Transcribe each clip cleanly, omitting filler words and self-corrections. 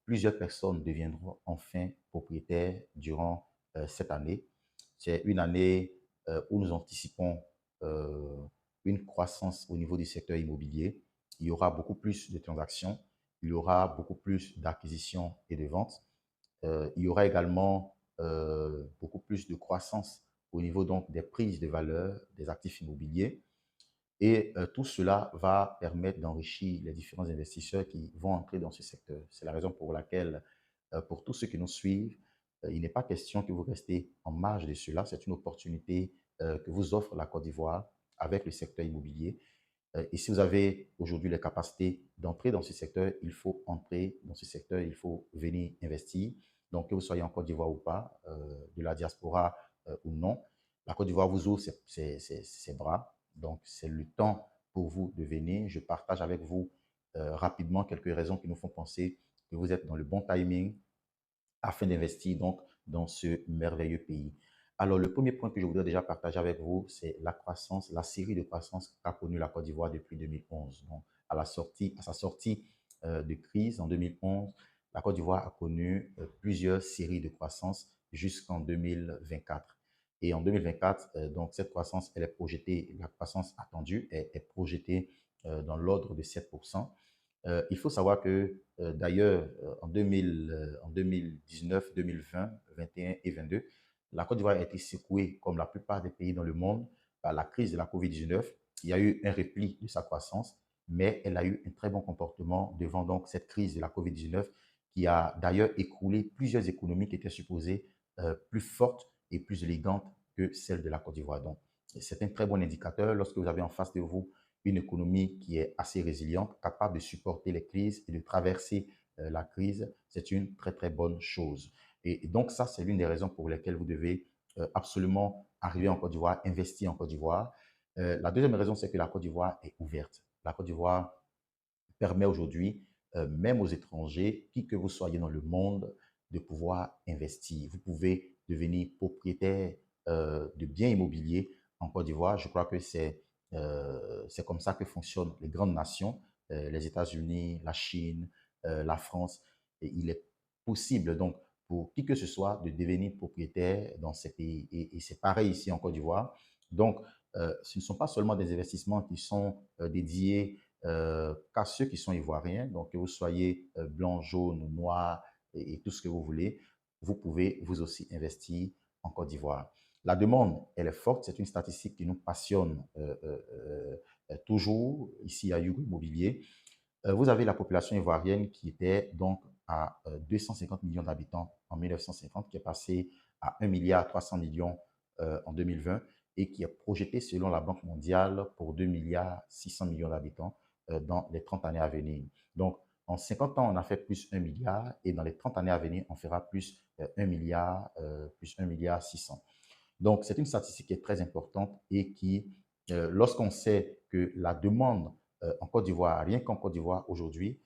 plusieurs personnes deviendront enfin propriétaires durant cette année. C'est une année où nous anticipons euh, une croissance au niveau du secteur immobilier. Il y aura beaucoup plus de transactions, il y aura beaucoup plus d'acquisitions et de ventes. Il y aura également beaucoup plus de croissance au niveau donc des prises de valeur des actifs immobiliers. Et tout cela va permettre d'enrichir les différents investisseurs qui vont entrer dans ce secteur. C'est la raison pour laquelle, pour tous ceux qui nous suivent, il n'est pas question que vous restez en marge de cela. C'est une opportunité que vous offre la Côte d'Ivoire avec le secteur immobilier. Et si vous avez aujourd'hui les capacités d'entrer dans ce secteur, il faut entrer dans ce secteur, il faut venir investir. Donc, que vous soyez en Côte d'Ivoire ou pas, de la diaspora ou non, la Côte d'Ivoire vous ouvre ses bras. Donc, c'est le temps pour vous de venir. Je partage avec vous rapidement quelques raisons qui nous font penser que vous êtes dans le bon timing afin d'investir donc dans ce merveilleux pays. Alors, le premier point que je voudrais déjà partager avec vous, c'est la croissance, la série de croissance qu'a connue la Côte d'Ivoire depuis 2011. Donc, à sa sortie de crise en 2011, la Côte d'Ivoire a connu plusieurs séries de croissance jusqu'en 2024. Et en 2024, donc cette croissance, elle est projetée, la croissance attendue est projetée dans l'ordre de 7%. Il faut savoir que d'ailleurs, en 2019, 2020, 21 et 22, la Côte d'Ivoire a été secouée, comme la plupart des pays dans le monde, par la crise de la COVID-19. Il y a eu un repli de sa croissance, mais elle a eu un très bon comportement devant donc cette crise de la COVID-19 qui a d'ailleurs écroulé plusieurs économies qui étaient supposées plus fortes et plus élégantes que celles de la Côte d'Ivoire. Donc, c'est un très bon indicateur lorsque vous avez en face de vous une économie qui est assez résiliente, capable de supporter les crises et de traverser la crise, c'est une très, très bonne chose. Et donc, ça, c'est l'une des raisons pour lesquelles vous devez absolument arriver en Côte d'Ivoire, investir en Côte d'Ivoire. La deuxième raison, c'est que la Côte d'Ivoire est ouverte. La Côte d'Ivoire permet aujourd'hui, même aux étrangers, qui que vous soyez dans le monde, de pouvoir investir. Vous pouvez devenir propriétaire de biens immobiliers en Côte d'Ivoire. Je crois que c'est comme ça que fonctionnent les grandes nations, les États-Unis, la Chine, la France. Et il est possible donc pour qui que ce soit de devenir propriétaire dans ces pays. Et c'est pareil ici en Côte d'Ivoire. Donc, ce ne sont pas seulement des investissements qui sont dédiés qu'à ceux qui sont ivoiriens, donc que vous soyez blanc, jaune, noir et tout ce que vous voulez, vous pouvez vous aussi investir en Côte d'Ivoire. La demande, elle est forte, c'est une statistique qui nous passionne toujours ici à Yugo Immobilier. Vous avez la population ivoirienne qui était donc à 250 millions d'habitants en 1950, qui est passée à 1 milliard 300 millions en 2020 et qui est projetée selon la Banque mondiale pour 2 milliards 600 millions d'habitants dans les 30 années à venir. Donc, en 50 ans, on a fait plus 1 milliard et dans les 30 années à venir, on fera plus 1 milliard, plus 1 milliard 600. Donc, c'est une statistique qui est très importante et qui, lorsqu'on sait que la demande en Côte d'Ivoire, rien qu'en Côte d'Ivoire aujourd'hui,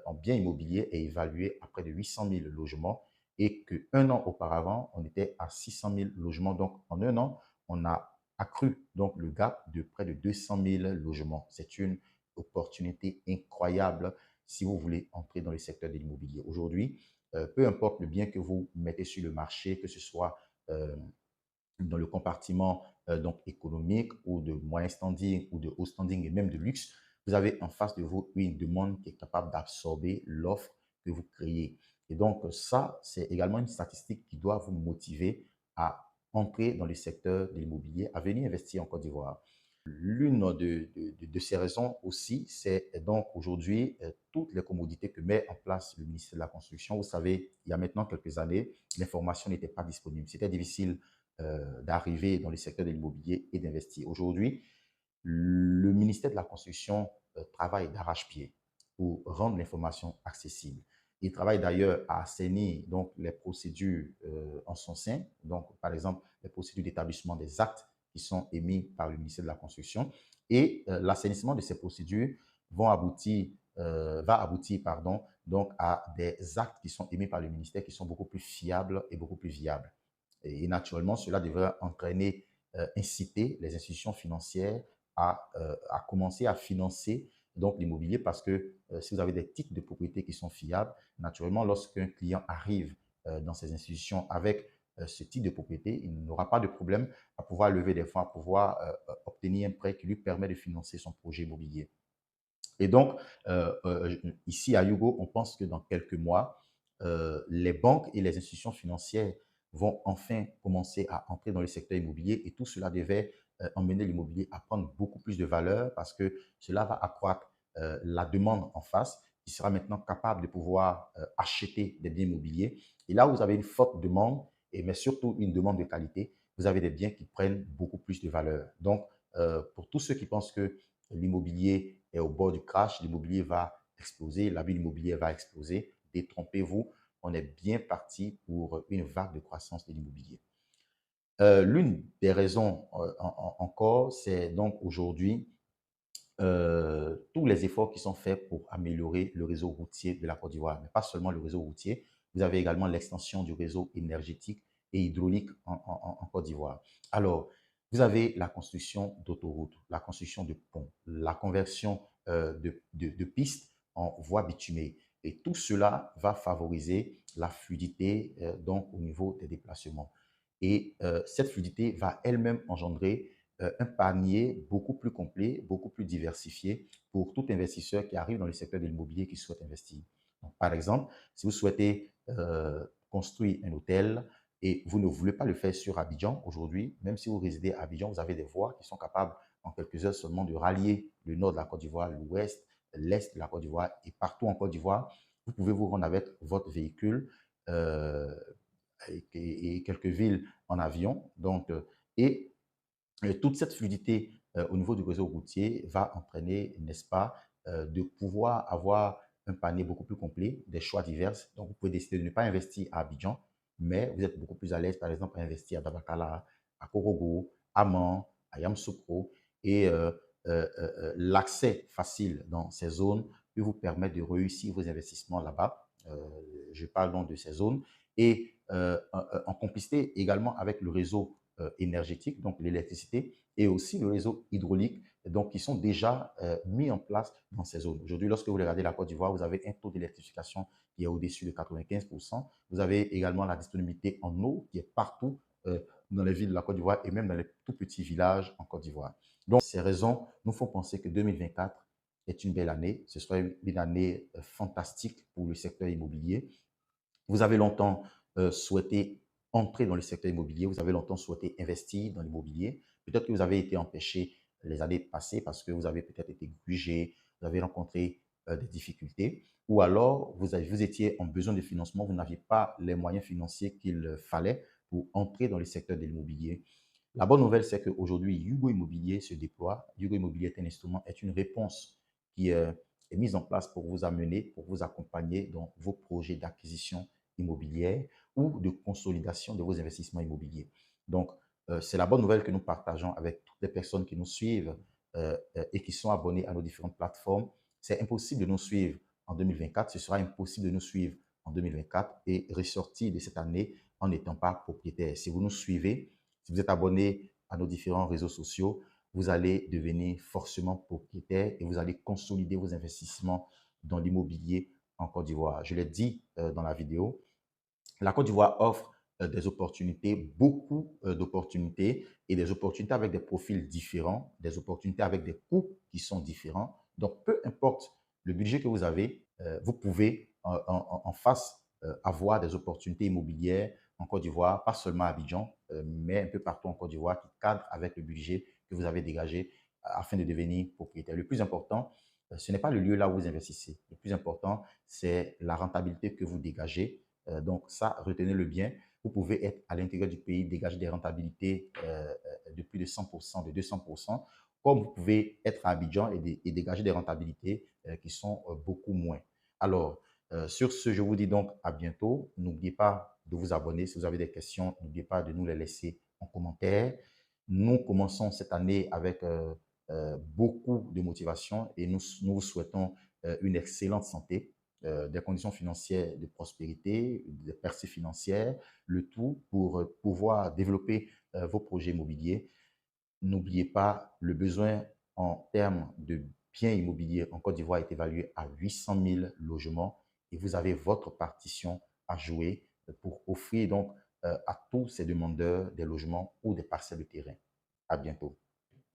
en bien immobilier est évaluée à près de 800 000 logements et qu'un an auparavant, on était à 600 000 logements. Donc, en un an, on a accru donc, le gap de près de 200 000 logements. C'est une opportunité incroyable si vous voulez entrer dans le secteur de l'immobilier. Aujourd'hui, peu importe le bien que vous mettez sur le marché, que ce soit dans le compartiment donc économique ou de moyen standing ou de haut standing et même de luxe, vous avez en face de vous une demande qui est capable d'absorber l'offre que vous créez. Et donc ça, c'est également une statistique qui doit vous motiver à entrer dans le secteur de l'immobilier, à venir investir en Côte d'Ivoire. L'une de ces raisons aussi, c'est donc aujourd'hui toutes les commodités que met en place le ministère de la Construction. Vous savez, il y a maintenant quelques années, l'information n'était pas disponible. C'était difficile d'arriver dans le secteur de l'immobilier et d'investir. Aujourd'hui, le ministère de la Construction travaille d'arrache-pied pour rendre l'information accessible. Il travaille d'ailleurs à assainir donc, les procédures en son sein, donc par exemple les procédures d'établissement des actes qui sont émis par le ministère de la Construction. Et l'assainissement de ces procédures va aboutir donc à des actes qui sont émis par le ministère qui sont beaucoup plus fiables et beaucoup plus viables. Et naturellement, cela devrait entraîner, inciter les institutions financières à commencer à financer donc l'immobilier parce que si vous avez des titres de propriété qui sont fiables, naturellement, lorsqu'un client arrive dans ces institutions avec ce type de propriété, il n'aura pas de problème à pouvoir lever des fonds, à pouvoir obtenir un prêt qui lui permet de financer son projet immobilier. Et donc, ici à Yugo, on pense que dans quelques mois, les banques et les institutions financières vont enfin commencer à entrer dans le secteur immobilier et tout cela devait emmener l'immobilier à prendre beaucoup plus de valeur parce que cela va accroître la demande en face qui sera maintenant capable de pouvoir acheter des biens immobiliers. Et là où vous avez une forte demande, mais surtout une demande de qualité, vous avez des biens qui prennent beaucoup plus de valeur. Donc, pour tous ceux qui pensent que l'immobilier est au bord du crash, l'immobilier va exploser, la ville immobilière va exploser. Détrompez-vous, on est bien parti pour une vague de croissance de l'immobilier. L'une des raisons encore, c'est donc aujourd'hui tous les efforts qui sont faits pour améliorer le réseau routier de la Côte d'Ivoire. Mais pas seulement le réseau routier, vous avez également l'extension du réseau énergétique et hydraulique en Côte d'Ivoire. Alors, vous avez la construction d'autoroutes, la construction de ponts, la conversion de pistes en voies bitumées. Et tout cela va favoriser la fluidité donc au niveau des déplacements. Et cette fluidité va elle-même engendrer un panier beaucoup plus complet, beaucoup plus diversifié pour tout investisseur qui arrive dans le secteur de l'immobilier qui souhaite investir. Donc, par exemple, si vous souhaitez construire un hôtel et vous ne voulez pas le faire sur Abidjan aujourd'hui, même si vous résidez à Abidjan, vous avez des voies qui sont capables en quelques heures seulement de rallier le nord de la Côte d'Ivoire, l'ouest, l'est de la Côte d'Ivoire et partout en Côte d'Ivoire. Vous pouvez vous rendre avec votre véhicule euh, et quelques villes en avion. Donc, et toute cette fluidité au niveau du réseau routier va entraîner, n'est-ce pas, de pouvoir avoir un panier beaucoup plus complet, des choix divers. Donc, vous pouvez décider de ne pas investir à Abidjan, mais vous êtes beaucoup plus à l'aise, par exemple, à investir à Dabakala, à Korogo, à Man, à Yamoussoukro. Et l'accès facile dans ces zones peut vous permettre de réussir vos investissements là-bas. Je parle donc de ces zones. Et en complicité également avec le réseau énergétique, donc l'électricité, et aussi le réseau hydraulique, donc qui sont déjà mis en place dans ces zones. Aujourd'hui, lorsque vous regardez la Côte d'Ivoire, vous avez un taux d'électrification qui est au-dessus de 95%. Vous avez également la disponibilité en eau qui est partout dans les villes de la Côte d'Ivoire et même dans les tout petits villages en Côte d'Ivoire. Donc, ces raisons nous font penser que 2024 est une belle année. Ce sera une année fantastique pour le secteur immobilier. Vous avez longtemps souhaité entrer dans le secteur immobilier, vous avez longtemps souhaité investir dans l'immobilier. Peut-être que vous avez été empêché les années passées parce que vous avez peut-être été grugé, vous avez rencontré des difficultés, ou alors vous étiez en besoin de financement, vous n'aviez pas les moyens financiers qu'il fallait pour entrer dans le secteur de l'immobilier. La bonne nouvelle, c'est qu'aujourd'hui, Yugo Immobilier se déploie. Yugo Immobilier est un instrument, est une réponse qui est mise en place pour vous amener, pour vous accompagner dans vos projets d'acquisition immobilière ou de consolidation de vos investissements immobiliers. Donc, c'est la bonne nouvelle que nous partageons avec toutes les personnes qui nous suivent et qui sont abonnées à nos différentes plateformes. C'est impossible de nous suivre en 2024, ce sera impossible de nous suivre en 2024 et ressortir de cette année en n'étant pas propriétaire. Si vous nous suivez, si vous êtes abonné à nos différents réseaux sociaux, vous allez devenir forcément propriétaire et vous allez consolider vos investissements dans l'immobilier en Côte d'Ivoire. Je l'ai dit dans la vidéo, la Côte d'Ivoire offre des opportunités, beaucoup d'opportunités et des opportunités avec des profils différents, des opportunités avec des coûts qui sont différents. Donc, peu importe le budget que vous avez, vous pouvez en face avoir des opportunités immobilières en Côte d'Ivoire, pas seulement à Abidjan, mais un peu partout en Côte d'Ivoire qui cadrent avec le budget que vous avez dégagé afin de devenir propriétaire. Le plus important, ce n'est pas le lieu là où vous investissez. Le plus important, c'est la rentabilité que vous dégagez. Donc ça, retenez-le bien. Vous pouvez être à l'intérieur du pays, dégager des rentabilités de plus de 100%, de 200%, comme vous pouvez être à Abidjan et dégager des rentabilités qui sont beaucoup moins. Alors, sur ce, je vous dis donc à bientôt. N'oubliez pas de vous abonner. Si vous avez des questions, n'oubliez pas de nous les laisser en commentaire. Nous commençons cette année avec beaucoup de motivation et nous vous souhaitons une excellente santé, des conditions financières de prospérité, des percées financières, le tout pour pouvoir développer vos projets immobiliers. N'oubliez pas le besoin en termes de bien immobilier en Côte d'Ivoire est évalué à 800 000 logements et vous avez votre partition à jouer pour offrir donc à tous ces demandeurs des logements ou des parcelles de terrain. À bientôt.